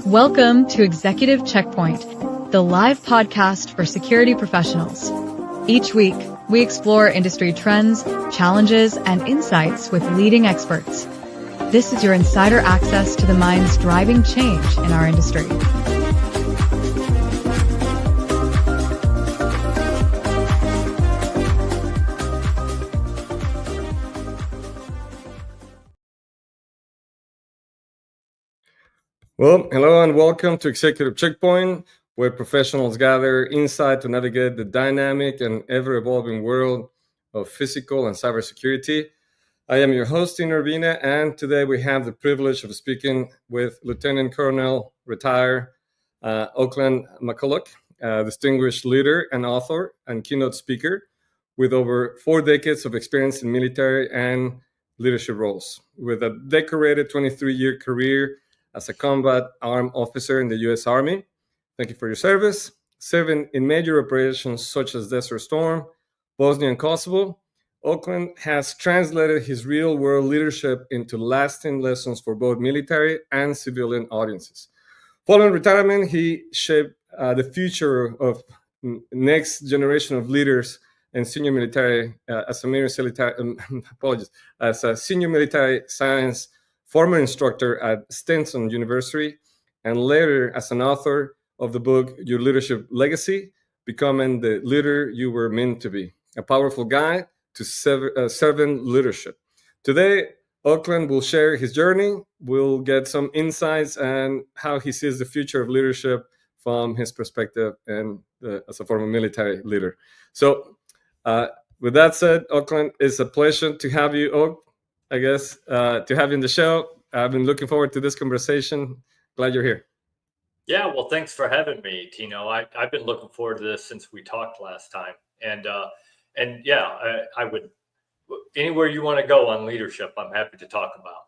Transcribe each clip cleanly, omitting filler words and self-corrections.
Welcome to Executive Checkpoint, the live podcast for security professionals. Each week, we explore industry trends, challenges, and insights with leading experts. This is your insider access to the minds driving change in our industry. Well, hello and welcome to Executive Checkpoint, where professionals gather insight to navigate the dynamic and ever-evolving world of physical and cybersecurity. I am your host, Tino Urbina, and today we have the privilege of speaking with Lieutenant Colonel retired Oakland McCulloch, distinguished leader and author and keynote speaker with over 4 decades of experience in military and leadership roles. With a decorated 23-year career as a combat armed officer in the U.S. Army. Thank you for your service. Serving in major operations such as Desert Storm, Bosnia and Kosovo, Oakland has translated his real-world leadership into lasting lessons for both military and civilian audiences. Following retirement, he shaped the future of next generation of leaders and senior military as a senior military science former instructor at Stenson University, and later as an author of the book, Your Leadership Legacy, Becoming the Leader You Were Meant to Be, a powerful guide to servant leadership. Today, Oakland will share his journey. We'll get some insights and how he sees the future of leadership from his perspective and as a former military leader. So with that said, Oakland, it's a pleasure to have you, Oak. I guess, to have you in the show. I've been looking forward to this conversation. Glad you're here. Yeah, well, thanks for having me, Tino. I've been looking forward to this since we talked last time. And yeah, I would, anywhere you want to go on leadership, I'm happy to talk about.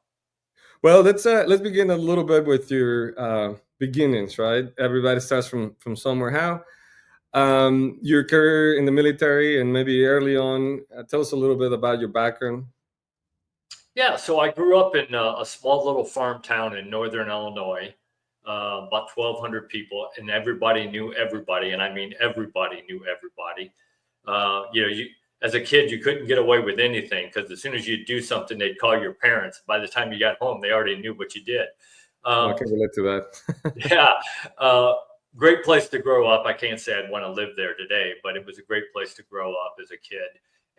Well, let's begin a little bit with your beginnings, right? Everybody starts from somewhere. How your career in the military and maybe early on, tell us a little bit about your background. Yeah, so I grew up in a small little farm town in northern Illinois, about 1,200 people, and everybody knew everybody, and I mean everybody knew everybody. As a kid, you couldn't get away with anything because as soon as you do something, they'd call your parents. By the time you got home, they already knew what you did. I can relate to that. Yeah, great place to grow up. I can't say I'd want to live there today, but it was a great place to grow up as a kid.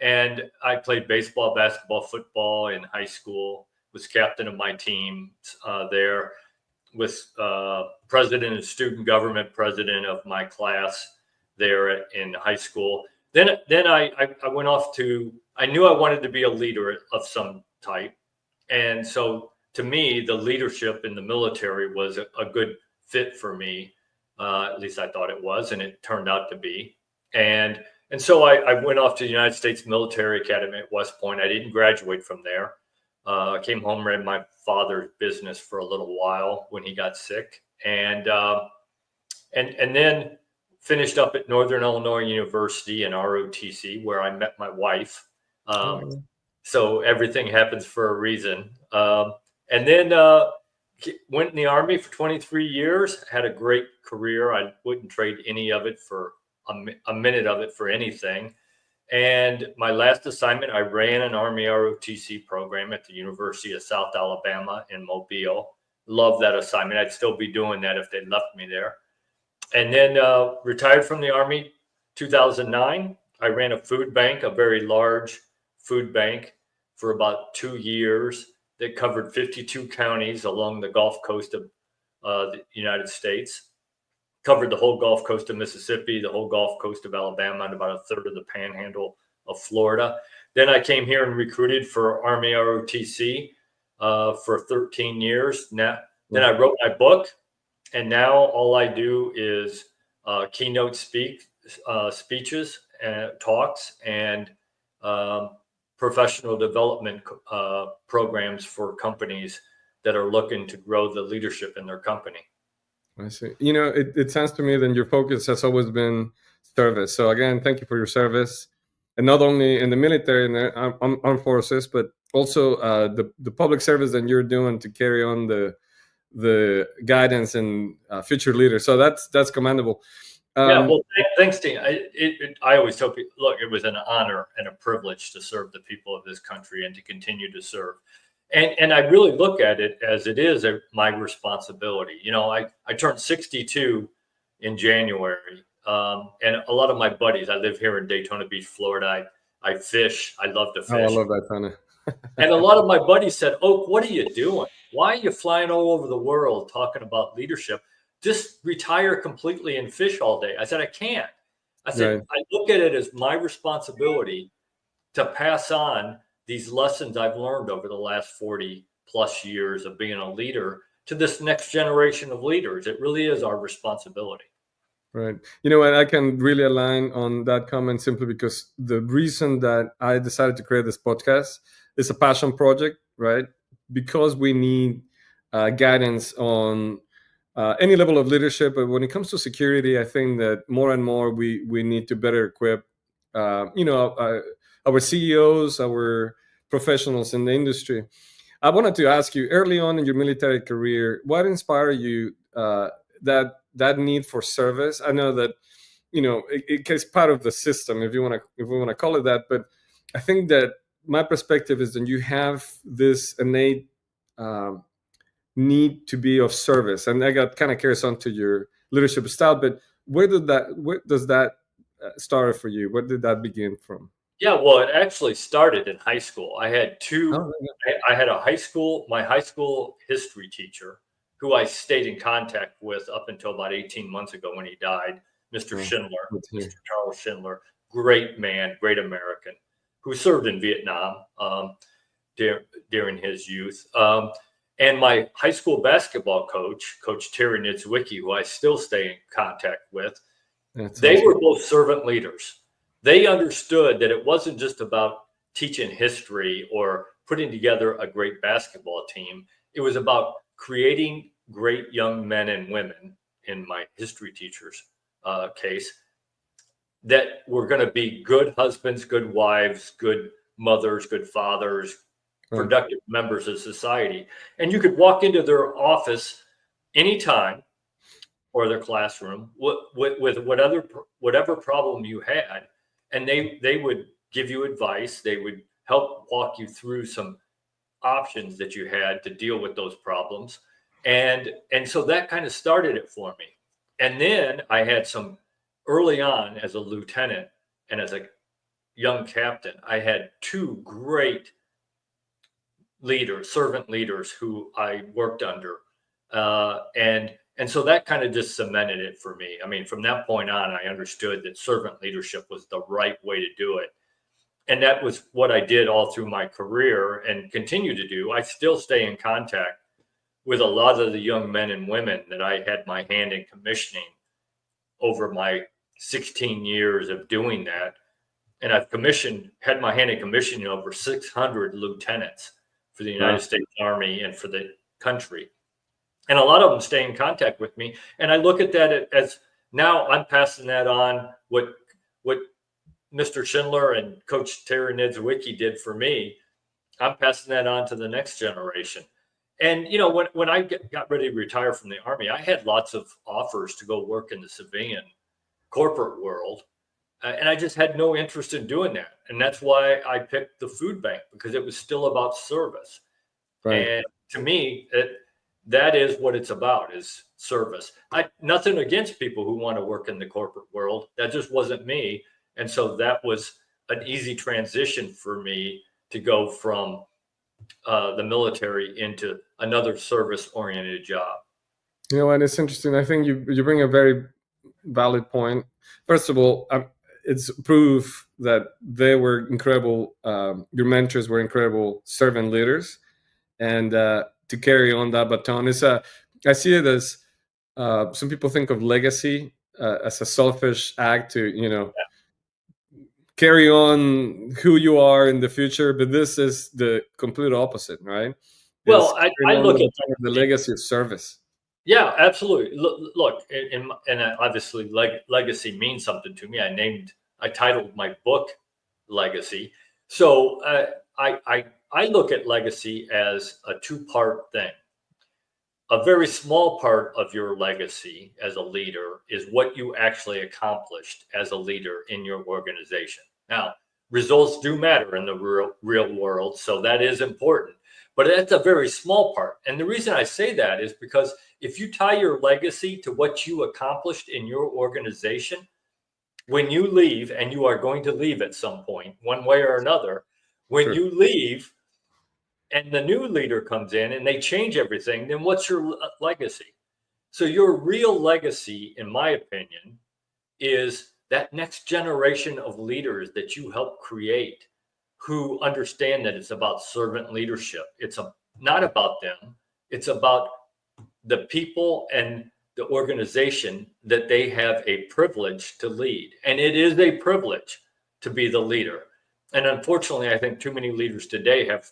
And I played baseball, basketball, football in high school, was captain of my team there, was president and student government president of my class there in high school. Then I went off I knew I wanted to be a leader of some type. And so to me, the leadership in the military was a good fit for me. At least I thought it was, and it turned out to be. And so I went off to the United States Military Academy at West Point. I didn't graduate from there. I came home, ran my father's business for a little while when he got sick, and then finished up at Northern Illinois University in ROTC, where I met my wife. So everything happens for a reason. And then went in the Army for 23 years, had a great career. I wouldn't trade any of it for a minute of it for anything. And my last assignment, I ran an Army ROTC program at the University of South Alabama in Mobile. Love that assignment. I'd still be doing that if they'd left me there. And then retired from the Army 2009. I ran a food bank, a very large food bank, for about 2 years that covered 52 counties along the Gulf Coast of the United States. Covered the whole Gulf Coast of Mississippi, the whole Gulf Coast of Alabama, and about a third of the panhandle of Florida. Then I came here and recruited for Army ROTC for 13 years. Then I wrote my book, and now all I do is keynote speeches and talks and professional development programs for companies that are looking to grow the leadership in their company. I see. It sounds to me that your focus has always been service. So again, thank you for your service. and not only in the military and the armed forces, but also the public service that you're doing to carry on the guidance and future leaders. So that's commendable. Yeah, well, thanks, Dean. I always tell people, look, it was an honor and a privilege to serve the people of this country and to continue to serve. And I really look at it as it is my responsibility. You know, I turned 62 in January, and a lot of my buddies, I live here in Daytona Beach, Florida. I fish. I love to fish. Oh, I love that, Tana. And a lot of my buddies said, "Oak, what are you doing? Why are you flying all over the world talking about leadership? Just retire completely and fish all day." I said, "I can't." I said, right. I look at it as my responsibility to pass on these lessons I've learned over the last 40 plus years of being a leader to this next generation of leaders. It really is our responsibility. Right. You know what? I can really align on that comment simply because the reason that I decided to create this podcast is a passion project, right? Because we need guidance on any level of leadership. But when it comes to security, I think that more and more we need to better equip, our CEOs, our professionals in the industry. I wanted to ask you, early on in your military career, what inspired you that need for service? I know that, it's part of the system, if we want to call it that. But I think that my perspective is that you have this innate need to be of service. And I got kind of curious onto your leadership style, but where does that start for you? Where did that begin from? Yeah, well, it actually started in high school. I had I had my high school history teacher, who I stayed in contact with up until about 18 months ago when he died, Mr. Schindler, Mr. Charles Schindler, great man, great American, who served in Vietnam during his youth. And my high school basketball coach, Coach Terry Niedzwiecki, who I still stay in contact with, they were both servant leaders. They understood that it wasn't just about teaching history or putting together a great basketball team. It was about creating great young men and women, in my history teacher's case, that were going to be good husbands, good wives, good mothers, good fathers, productive members of society. And you could walk into their office anytime or their classroom with whatever problem you had. And they would give you advice. They would help walk you through some options that you had to deal with those problems. And so that kind of started it for me. And then I had some early on as a lieutenant and as a young captain, I had two great leaders, servant leaders who I worked under. And so that kind of just cemented it for me. I mean, from that point on, I understood that servant leadership was the right way to do it. And that was what I did all through my career and continue to do. I still stay in contact with a lot of the young men and women that I had my hand in commissioning over my 16 years of doing that. And I've had my hand in commissioning over 600 lieutenants for the United States Army and for the country. And a lot of them stay in contact with me. And I look at that as now I'm passing that on, what Mr. Schindler and Coach Terry Niedzwiecki did for me. I'm passing that on to the next generation. And, when I got ready to retire from the Army, I had lots of offers to go work in the civilian corporate world. And I just had no interest in doing that. And that's why I picked the food bank, because it was still about service. Right. And to me, that is what it's about, is service. Nothing against people who want to work in the corporate world. That just wasn't me. And so that was an easy transition for me to go from the military into another service-oriented job. And it's interesting. I think you bring a very valid point. First of all, it's proof that they were incredible. Your mentors were incredible servant leaders, and to carry on that baton I see it as some people think of legacy as a selfish act to carry on who you are in the future, but this is the complete opposite, right? Well, I look at the legacy of service. Yeah, absolutely. Look, and obviously legacy means something to me. I titled my book legacy. So I look at legacy as a two-part thing. A very small part of your legacy as a leader is what you actually accomplished as a leader in your organization. Now, results do matter in the real world, so that is important. But that's a very small part. And the reason I say that is because if you tie your legacy to what you accomplished in your organization, when you leave, and you are going to leave at some point, one way or another, when Sure. you leave and the new leader comes in and they change everything, then what's your legacy? So your real legacy, in my opinion, is that next generation of leaders that you help create, who understand that it's about servant leadership. It's not about them. It's about the people and the organization that they have a privilege to lead. And it is a privilege to be the leader. And unfortunately, I think too many leaders today have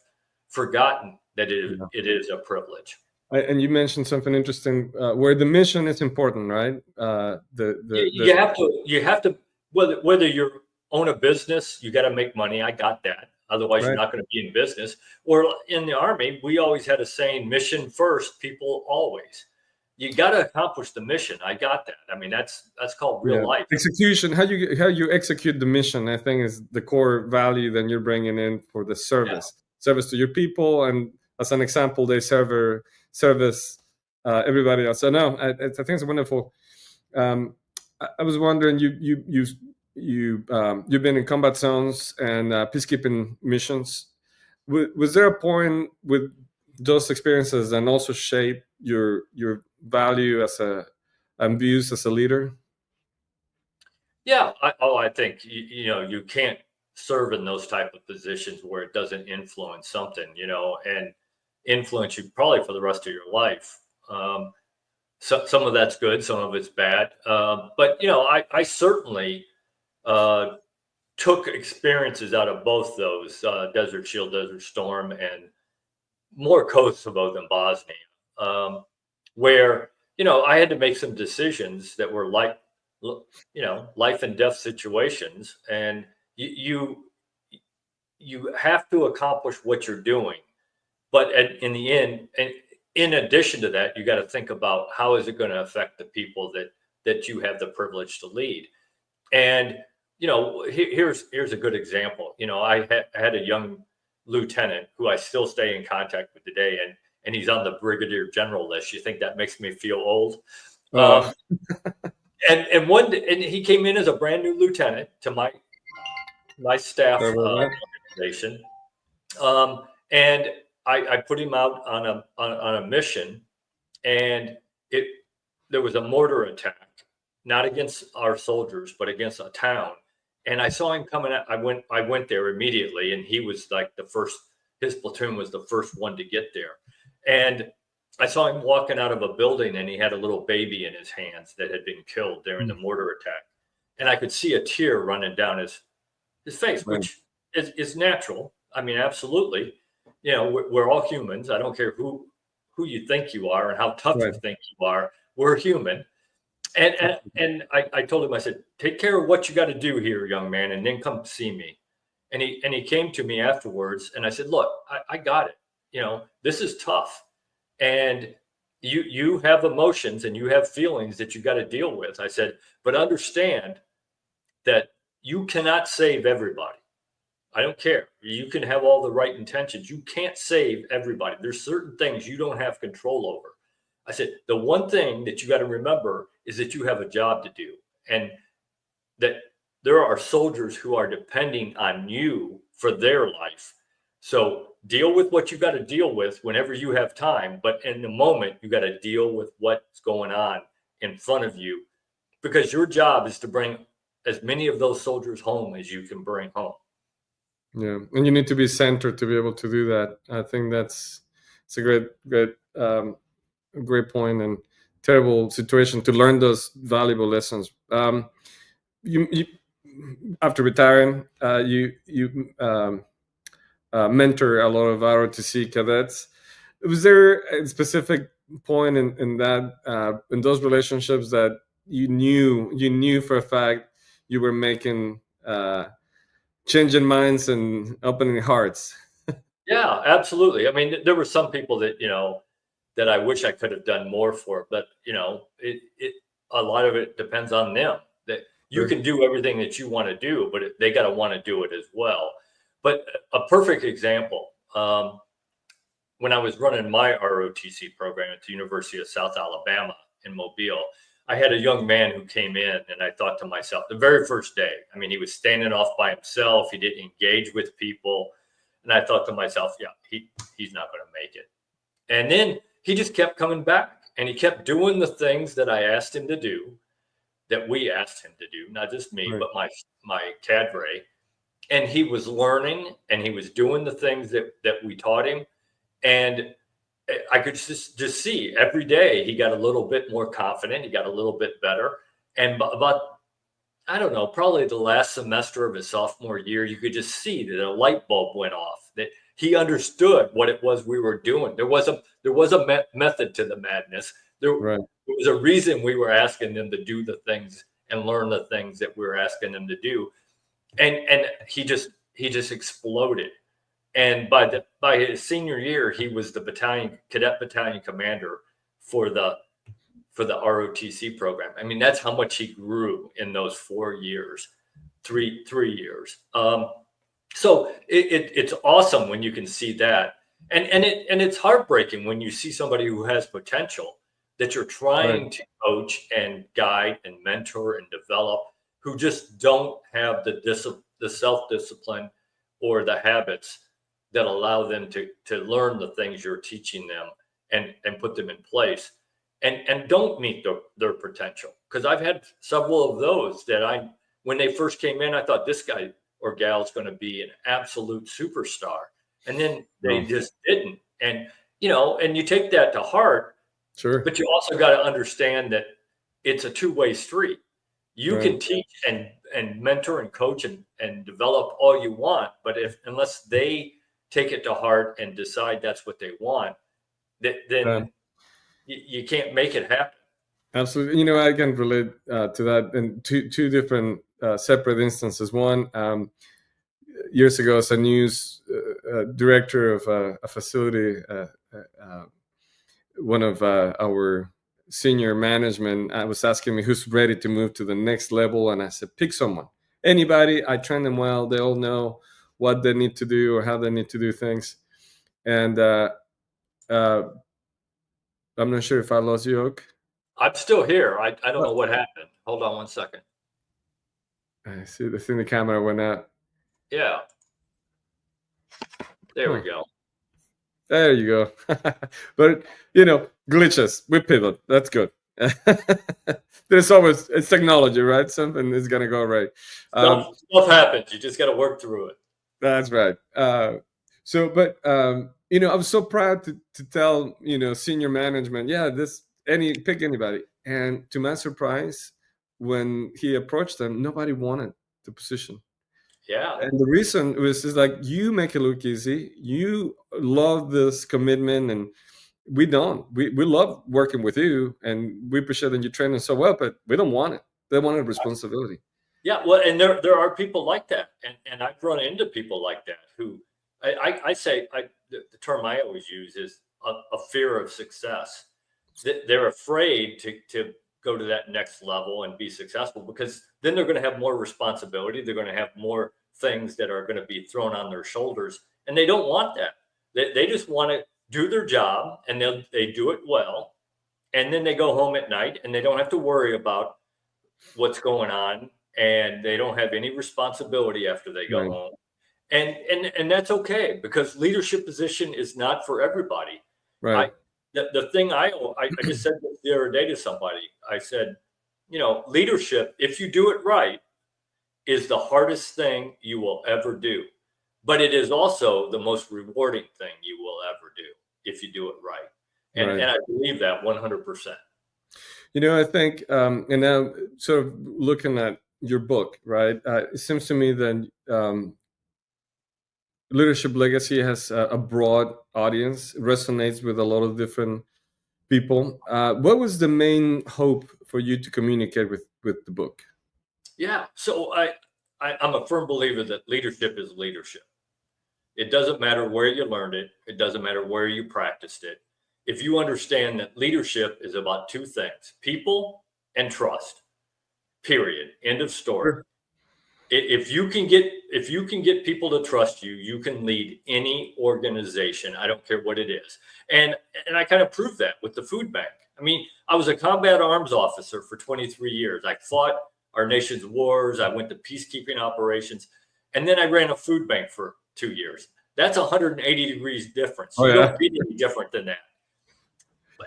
forgotten that it is a privilege. And you mentioned something interesting, where the mission is important, right? You have to, whether you own a business, you got to make money. I got that. Otherwise, you're not going to be in business. Or in the Army, we always had a saying, mission first, people always. You got to accomplish the mission. I got that. I mean, that's called real life. Execution, how you execute the mission, I think, is the core value that you're bringing in for the service. Service to your people, and as an example, they service everybody else. So no, I think it's wonderful. I was wondering, you've been in combat zones and peacekeeping missions. Was there a point with those experiences and also shape your value and views as a leader? Yeah, I think you can't serve in those type of positions where it doesn't influence something, and influence you probably for the rest of your life. So some of that's good, some of it's bad. But I certainly took experiences out of both those, Desert Shield, Desert Storm, and more Kosovo than Bosnia, where I had to make some decisions that were like life and death situations, and you have to accomplish what you're doing. But in the end, and in addition to that, you got to think about how is it going to affect the people that you have the privilege to lead. And here's a good example. I had a young lieutenant who I still stay in contact with today, and he's on the brigadier general list. You think that makes me feel old? And he came in as a brand new lieutenant to my staff organization, and I put him out on a mission, and there was a mortar attack, not against our soldiers, but against a town. And I saw him coming out. I went there immediately, and he was like his platoon was the first one to get there. And I saw him walking out of a building, and he had a little baby in his hands that had been killed during the mortar attack. And I could see a tear running down his face, which is natural. I mean, absolutely. We're all humans. I don't care who you think you are and how tough you think you are. We're human. And I told him, I said, take care of what you got to do here, young man, and then come see me. And he came to me afterwards, and I said, look, I got it. This is tough. And you have emotions and you have feelings that you got to deal with. I said, but understand that you cannot save everybody. I don't care. You can have all the right intentions. You can't save everybody. There's certain things you don't have control over. I said, the one thing that you got to remember is that you have a job to do, and that there are soldiers who are depending on you for their life. So deal with what you got to deal with whenever you have time. But in the moment, you got to deal with what's going on in front of you, because your job is to bring as many of those soldiers home as you can bring home. Yeah, and you need to be centered to be able to do that. I think it's a great point, and terrible situation to learn those valuable lessons. You after retiring, you mentor a lot of ROTC cadets. Was there a specific point in that in those relationships that you knew for a fact you were making changing minds and opening hearts. Yeah, absolutely. I mean, there were some people that, that I wish I could have done more for, but a lot of it depends on them. That you Sure. can do everything that you want to do, but they got to want to do it as well. But a perfect example, when I was running my ROTC program at the University of South Alabama in Mobile, I had a young man who came in, and I thought to myself, the very first day, I mean, he was standing off by himself. He didn't engage with people. And I thought to myself, yeah, he's not going to make it. And then he just kept coming back, and he kept doing the things that I asked him to do, that we asked him to do, not just me, Right. but my cadre. And he was learning, and he was doing the things that we taught him. And I could just see every day he got a little bit more confident. He got a little bit better. And about, I don't know, probably the last semester of his sophomore year, you could just see that a light bulb went off, that he understood what it was we were doing. There was a method to the madness. There was a reason we were asking them to do the things and learn the things that we were asking them to do. And he just exploded. And by his senior year, he was the cadet battalion commander for the ROTC program. I mean, that's how much he grew in those 4 years, three years. So it's awesome when you can see that, and it's heartbreaking when you see somebody who has potential that you're trying to coach and guide and mentor and develop, who just don't have the self-discipline or the habits that allow them to learn the things you're teaching them and put them in place, and don't meet their potential. Because I've had several of those that when they first came in, I thought this guy or gal is going to be an absolute superstar. And then they just didn't. And, and you take that to heart, Sure. But you also got to understand that it's a two-way street. You can teach and mentor and coach and develop all you want, but unless they take it to heart and decide that's what they want, then you can't make it happen. Absolutely. I can relate to that in two different separate instances. One, years ago, as a news director of a facility, one of our senior management was asking me who's ready to move to the next level. And I said, pick someone. Anybody. I train them well. They all know what they need to do or how they need to do things. And I'm not sure if I lost you, Oak. I'm still here. I don't know what happened. Hold on one second. I see. I think the camera went out. Yeah. There we go. There you go. But, glitches. We pivot. That's good. There's always, it's technology, right? Something is going to go right. Stuff happens. You just got to work through it. That's right. I was so proud to tell, senior management, pick anybody. And to my surprise, when he approached them, nobody wanted the position. Yeah. And the reason is like, you make it look easy. You love this commitment, and we don't. We love working with you, and we appreciate that you train us so well, but we don't want it. They want a responsibility. Yeah, well, and there are people like that, and I've run into people like that who I say the term I always use is a fear of success. They're afraid to go to that next level and be successful, because then they're going to have more responsibility. They're going to have more things that are going to be thrown on their shoulders, and they don't want that. They just want to do their job, and they do it well, and then they go home at night and they don't have to worry about what's going on, and they don't have any responsibility after they go home. And that's okay, because leadership position is not for everybody. Right. The thing I just said the other day to somebody, I said, leadership, if you do it right, is the hardest thing you will ever do. But it is also the most rewarding thing you will ever do if you do it right. And I believe that 100%. I think, and now sort of looking at your book, right? It seems to me that Leadership Legacy has a broad audience, resonates with a lot of different people. What was the main hope for you to communicate with the book? Yeah, so I'm a firm believer that leadership is leadership. It doesn't matter where you learned it. It doesn't matter where you practiced it. If you understand that leadership is about two things, people and trust, period, end of story. Sure. If you can get people to trust you, you can lead any organization. I don't care what it is. And I kind of proved that with the food bank. I mean, I was a combat arms officer for 23 years. I fought our nation's wars. I went to peacekeeping operations. And then I ran a food bank for 2 years. That's 180 degrees difference. You don't get any different than that.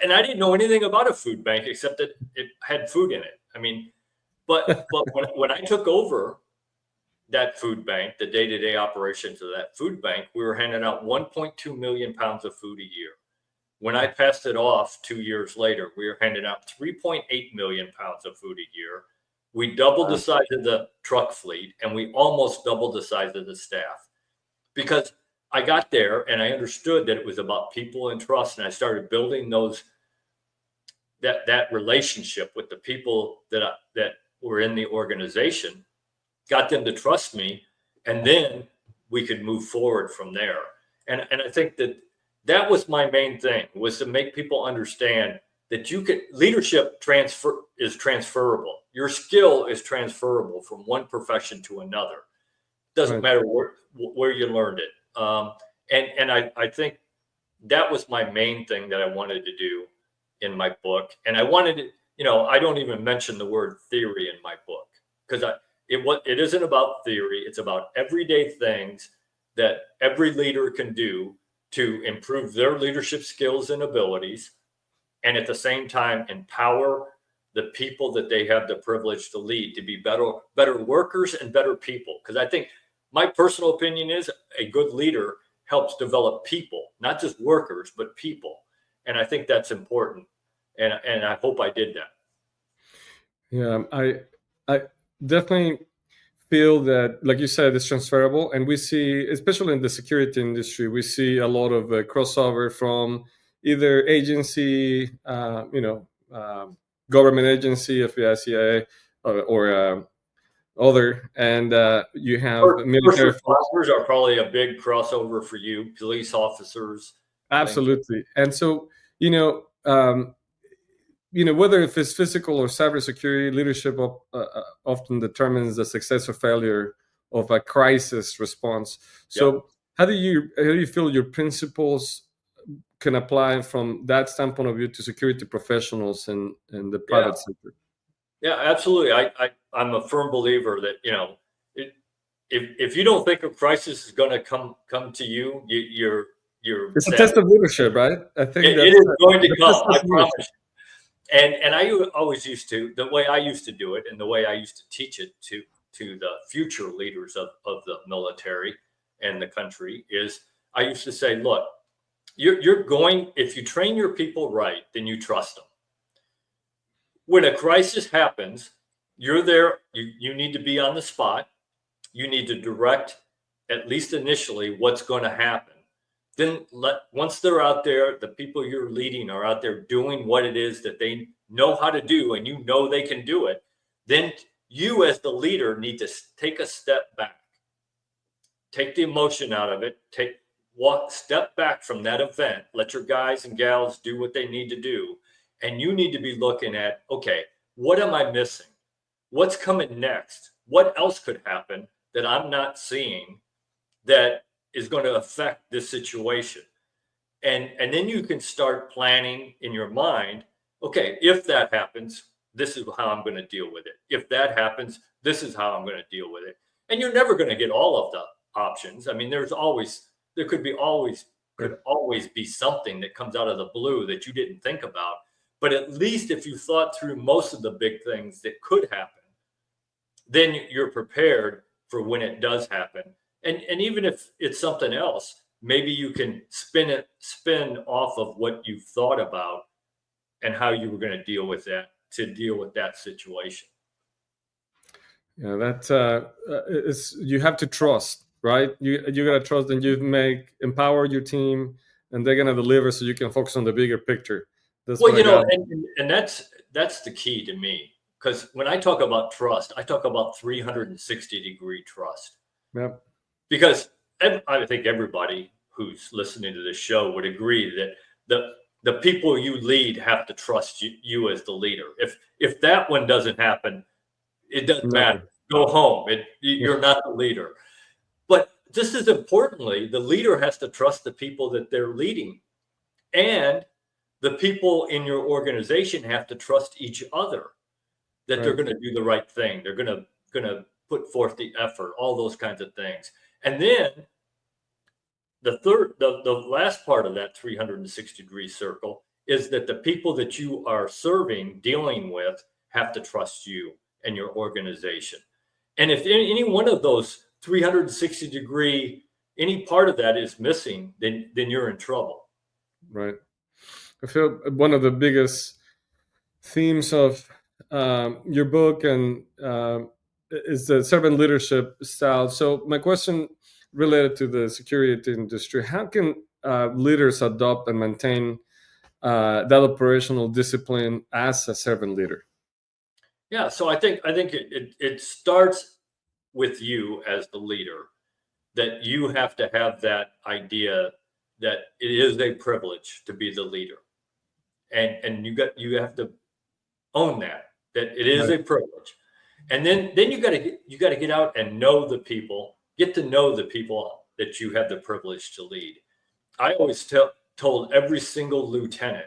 And I didn't know anything about a food bank except that it had food in it. I mean, but when I took over that food bank, the day-to-day operations of that food bank, we were handing out 1.2 million pounds of food a year. When I passed it off 2 years later, we were handing out 3.8 million pounds of food a year. We doubled the size of the truck fleet, and we almost doubled the size of the staff, because I got there and I understood that it was about people and trust, and I started building that relationship with the people that were in the organization, got them to trust me, and then we could move forward from there. And I think that was my main thing, was to make people understand that leadership is transferable. Your skill is transferable from one profession to another. Doesn't matter where you learned it. And I think that was my main thing that I wanted to do in my book. And I wanted to, I don't even mention the word theory in my book, because it isn't about theory. It's about everyday things that every leader can do to improve their leadership skills and abilities, and at the same time empower the people that they have the privilege to lead to be better workers and better people. Because I think my personal opinion is a good leader helps develop people, not just workers, but people. And I think that's important. And I hope I did that. Yeah, I definitely feel that, like you said, it's transferable. And we see, especially in the security industry, we see a lot of crossover from either agency, government agency, FBI, CIA, or other, and you have military officers are probably a big crossover for you, police officers. Absolutely. And so, whether if it's physical or cybersecurity, leadership often determines the success or failure of a crisis response. So how do you feel your principles can apply from that standpoint of view to security professionals in the private sector? Yeah, absolutely. I'm a firm believer that, if you don't think a crisis is going to come to you, you're it's a test of leadership, right? I think it is going to come. I promise. And I always used to, the way I used to do it and the way I used to teach it to the future leaders of the military and the country is, I used to say, look, if you train your people right, then you trust them. When a crisis happens, you're there, you need to be on the spot. You need to direct, at least initially, what's going to happen. Then once they're out there, the people you're leading are out there doing what it is that they know how to do, and they can do it, then you as the leader need to take a step back. Take the emotion out of it. Step back from that event. Let your guys and gals do what they need to do. And you need to be looking at, okay, what am I missing? What's coming next? What else could happen that I'm not seeing that is going to affect this situation? And then you can start planning in your mind, okay, if that happens, this is how I'm going to deal with it. If that happens, this is how I'm going to deal with it. And you're never going to get all of the options. I mean, there could always be something that comes out of the blue that you didn't think about. But at least if you thought through most of the big things that could happen, then you're prepared for when it does happen. And even if it's something else, maybe you can spin off of what you thought about and how you were going to deal with that situation. Yeah, that you have to trust, right? You got to trust, and empower your team, and they're going to deliver, so you can focus on the bigger picture. And that's the key to me, because when I talk about trust, I talk about 360-degree trust. Yep. Because I think everybody who's listening to this show would agree that the people you lead have to trust you as the leader. If that one doesn't happen, it doesn't matter. Go home. You're not the leader. But just as importantly, the leader has to trust the people that they're leading. And the people in your organization have to trust each other, that they're going to do the right thing. They're going to put forth the effort, all those kinds of things. And then the last part of that 360-degree circle is that the people that you are serving, dealing with, have to trust you and your organization. And if any one of those 360-degree, any part of that is missing, then you're in trouble. Right. I feel one of the biggest themes of your book and is the servant leadership style. So my question related to the security industry: how can leaders adopt and maintain that operational discipline as a servant leader? Yeah, so I think it starts with you as the leader, that you have to have that idea that it is a privilege to be the leader, and you have to own that it is a privilege, and then you got to get out and know the people, get to know the people that you have the privilege to lead. I always told every single lieutenant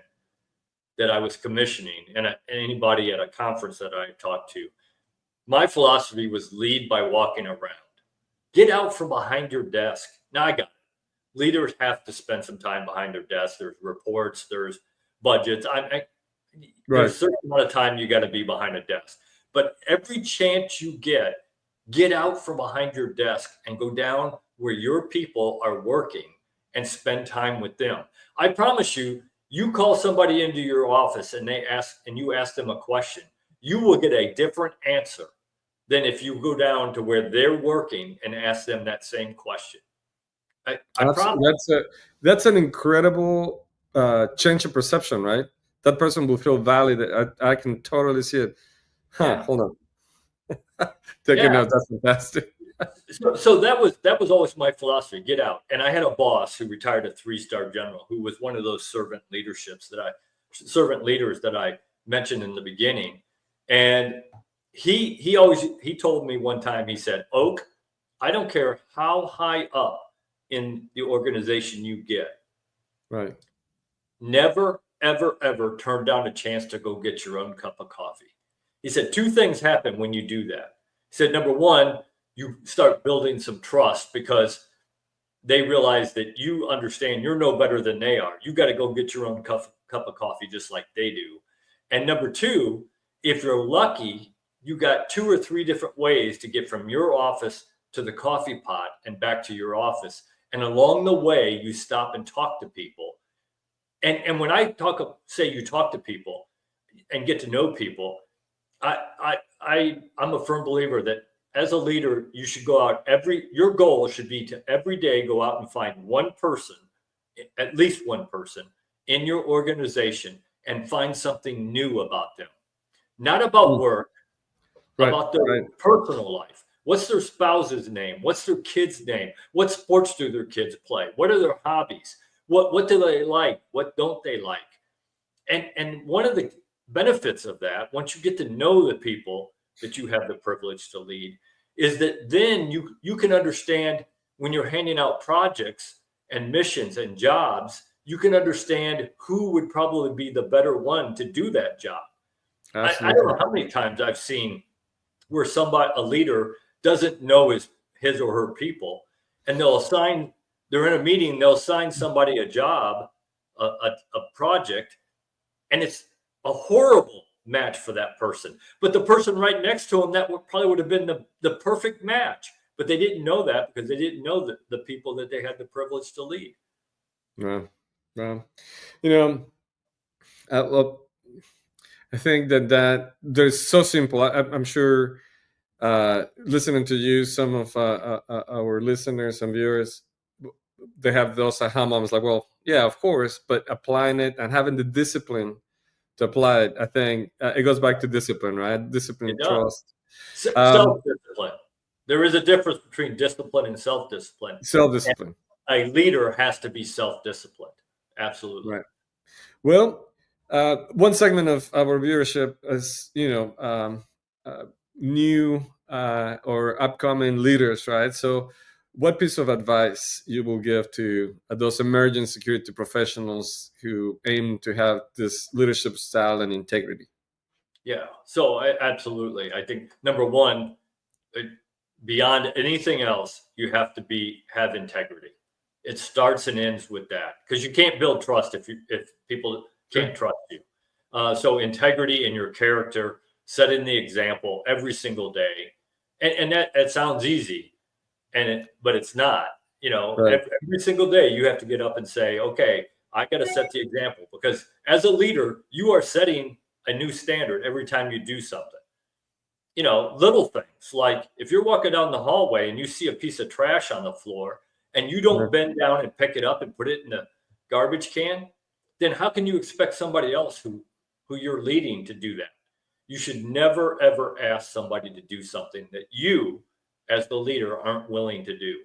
that I was commissioning and anybody at a conference that I talked to, my philosophy was lead by walking around. Get out from behind your desk. Now I got it. Leaders have to spend some time behind their desk. There's reports, there's budgets. There's a certain amount of time you got to be behind a desk. But every chance you get out from behind your desk and go down where your people are working and spend time with them. I promise you, you call somebody into your office and you ask them a question, you will get a different answer than if you go down to where they're working and ask them that same question. That's an incredible change of perception, right? That person will feel validated. I can totally see it. Hold on. Taking notes, that's fantastic. So that was always my philosophy: get out. And I had a boss who retired, a 3-star general, who was one of those servant leaders that I mentioned in the beginning. And he told me one time, he said, "Oak, I don't care how high up in the organization you get, right? Never, ever, ever turn down a chance to go get your own cup of coffee." He said 2 things happen when you do that. He said, number one, you start building some trust because they realize that you understand you're no better than they are. You got to go get your own cup of coffee just like they do. And number 2, if you're lucky, you got 2 or 3 different ways to get from your office to the coffee pot and back to your office. And along the way, you stop and talk to people. And when I say you talk to people and get to know people, I'm a firm believer that as a leader, you should go out your goal should be to every day go out and find one person, at least one person in your organization, and find something new about them. Not about work, about their personal life. What's their spouse's name? What's their kid's name? What sports do their kids play? What are their hobbies? What do they like? What don't they like? And one of the benefits of that, once you get to know the people that you have the privilege to lead, is that then you can understand when you're handing out projects and missions and jobs, you can understand who would probably be the better one to do that job. I don't know how many times I've seen where a leader doesn't know his or her people, and they're in a meeting, they'll assign somebody a job, a project, and it's a horrible match for that person. But the person right next to him, probably would have been the perfect match. But they didn't know that because they didn't know the people that they had the privilege to lead. Well, I think that there's so simple. I'm sure listening to you, some of our listeners and viewers, they have those aha moments like, well, yeah, of course, but applying it and having the discipline to apply it, I think it goes back to discipline, right? Discipline, trust. Self-discipline. There is a difference between discipline and self-discipline. Self-discipline. And a leader has to be self-disciplined. Absolutely. Right. Well, one segment of our viewership is, new or upcoming leaders, right? So what piece of advice you will give to those emerging security professionals who aim to have this leadership style and integrity? Yeah, so absolutely. I think number one, beyond anything else, you have to have integrity. It starts and ends with that, because you can't build trust if people can't trust you. So integrity in your character, setting the example every single day, and that sounds easy, but it's not. Right. Every single day you have to get up and say, okay, I got to set the example, because as a leader, you are setting a new standard every time you do something. Little things like if you're walking down the hallway and you see a piece of trash on the floor and you don't bend down and pick it up and put it in the garbage can, then how can you expect somebody else who you're leading to do that? You should never, ever ask somebody to do something that you, as the leader, aren't willing to do.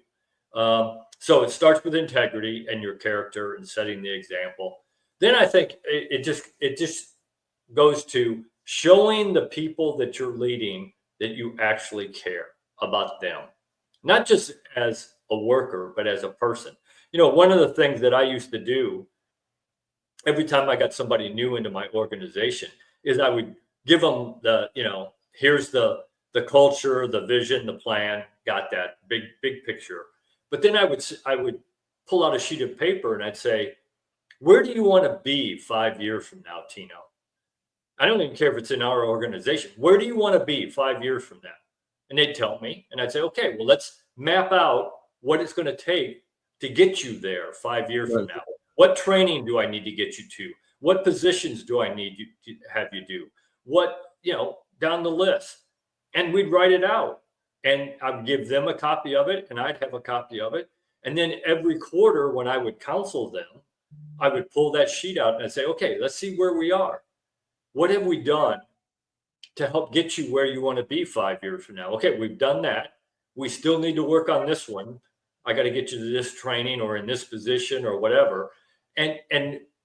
So it starts with integrity and your character and setting the example. Then I think it just goes to showing the people that you're leading that you actually care about them, not just as a worker, but as a person. One of the things that I used to do every time I got somebody new into my organization is I would give them here's the culture, the vision, the plan, got that big picture. But then I would pull out a sheet of paper and I'd say, where do you want to be 5 years from now, Tino? I don't even care if it's in our organization. Where do you want to be 5 years from now? And they'd tell me, and I'd say, okay, well, let's map out what it's going to take to get you there 5 years from now. What training do I need to get you to? What positions do I need to have you do? What, down the list. And we'd write it out. And I'd give them a copy of it, and I'd have a copy of it. And then every quarter, when I would counsel them, I would pull that sheet out and I'd say, okay, let's see where we are. What have we done to help get you where you want to be 5 years from now? Okay, we've done that. We still need to work on this one. I got to get you to this training or in this position or whatever. And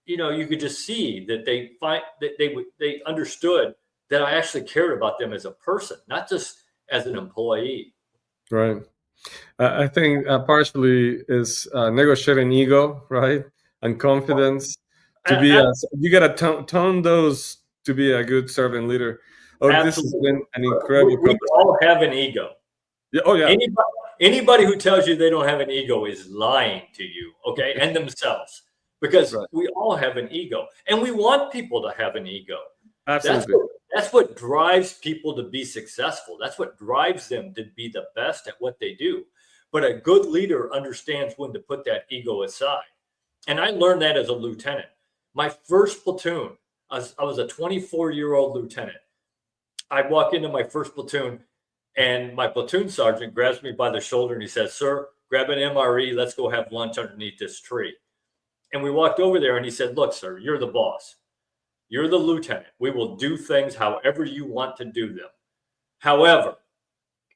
you could just see that they understood that I actually cared about them as a person, not just as an employee. Right. I think partially is negotiating ego, right, and confidence. You got to tone those to be a good servant leader. Oh, absolutely. This has been an incredible. We all have an ego. Yeah. Oh, yeah. Anybody who tells you they don't have an ego is lying to you, okay, and themselves, because we all have an ego, and we want people to have an ego. Absolutely. That's what drives people to be successful. That's what drives them to be the best at what they do. But a good leader understands when to put that ego aside. And I learned that as a lieutenant. My first platoon, I was a 24-year-old lieutenant. I walk into my first platoon, and my platoon sergeant grabs me by the shoulder and he says, "Sir, grab an MRE. Let's go have lunch underneath this tree." And we walked over there and he said, "Look, sir, you're the boss. You're the lieutenant. We will do things however you want to do them. However,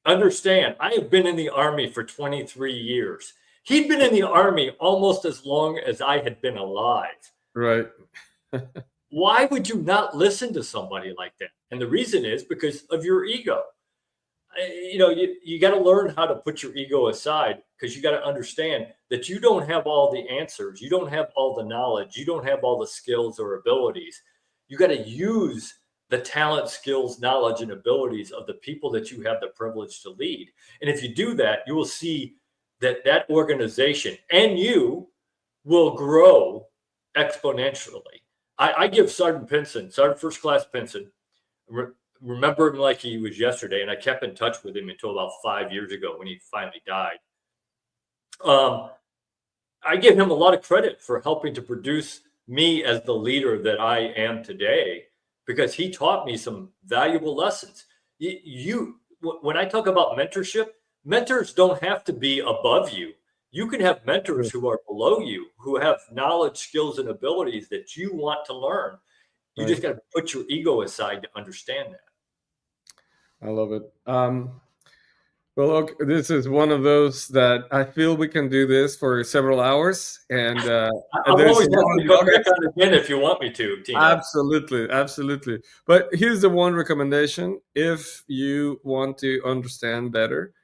understand, I have been in the Army for 23 years. He'd been in the Army almost as long as I had been alive. Right. Why would you not listen to somebody like that? And the reason is because of your ego. You got to learn how to put your ego aside, because you got to understand that you don't have all the answers. You don't have all the knowledge. You don't have all the skills or abilities. You got to use the talent, skills, knowledge, and abilities of the people that you have the privilege to lead. And if you do that, you will see that organization and you will grow exponentially. I give Sergeant First Class Pinson, remember him like he was yesterday, and I kept in touch with him until about 5 years ago when he finally died. I give him a lot of credit for helping to produce me as the leader that I am today, because he taught me some valuable lessons. When I talk about mentorship, mentors don't have to be above you. You can have mentors who are below you, who have knowledge, skills, and abilities that you want to learn. You just got to put your ego aside to understand that. I love it. Well, look, this is one of those that I feel we can do this for several hours, and I'm always happy to come back on again if you want me to, Tino. Absolutely. But here's the one recommendation: if you want to understand better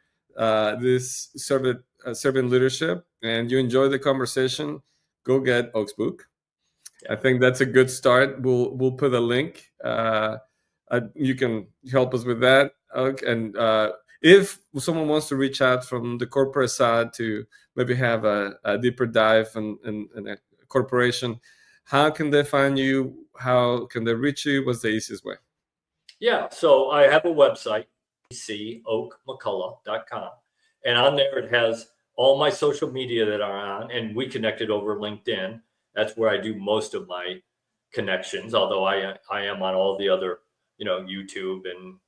this servant leadership, and you enjoy the conversation, go get Oak's book. Yeah. I think that's a good start. We'll put a link. You can help us with that, Oak, and if someone wants to reach out from the corporate side to maybe have a deeper dive in a corporation, how can they find you? How can they reach you? What's the easiest way? Yeah, so I have a website, oakmcculloch.com. And on there, it has all my social media that are on, and we connected over LinkedIn. That's where I do most of my connections, although I am on all the other, YouTube and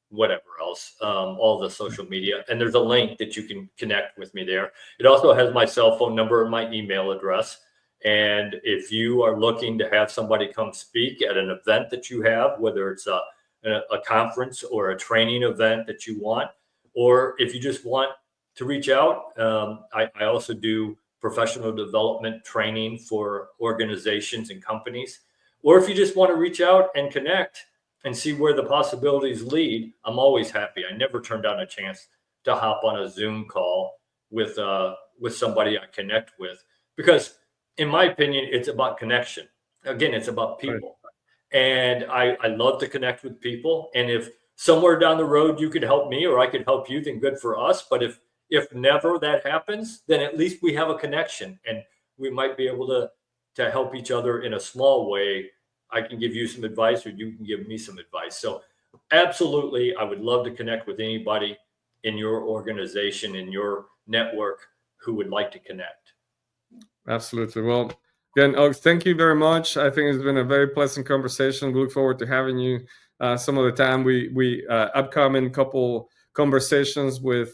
whatever else, all the social media. And there's a link that you can connect with me there. It also has my cell phone number and my email address. And if you are looking to have somebody come speak at an event that you have, whether it's a conference or a training event that you want, or if you just want to reach out, I also do professional development training for organizations and companies. Or if you just want to reach out and connect and see where the possibilities lead, I'm always happy. I never turn down a chance to hop on a Zoom call with somebody I connect with, because in my opinion, it's about connection. Again, it's about people. Right. And I love to connect with people. And if somewhere down the road you could help me or I could help you, then good for us. But if never that happens, then at least we have a connection and we might be able to help each other in a small way. I can give you some advice or you can give me some advice. So absolutely, I would love to connect with anybody in your organization, in your network who would like to connect. Absolutely. Well, again, Oaks, thank you very much. I think it's been a very pleasant conversation. We look forward to having you some other time. We upcoming couple conversations with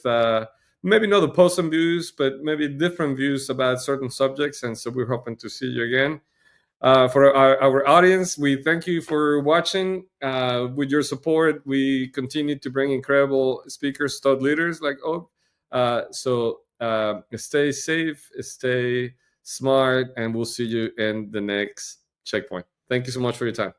maybe not the opposing views, but maybe different views about certain subjects. And so we're hoping to see you again. For our audience, we thank you for watching. With your support, we continue to bring incredible speakers, thought leaders like Oak. So stay safe, stay smart, and we'll see you in the next checkpoint. Thank you so much for your time.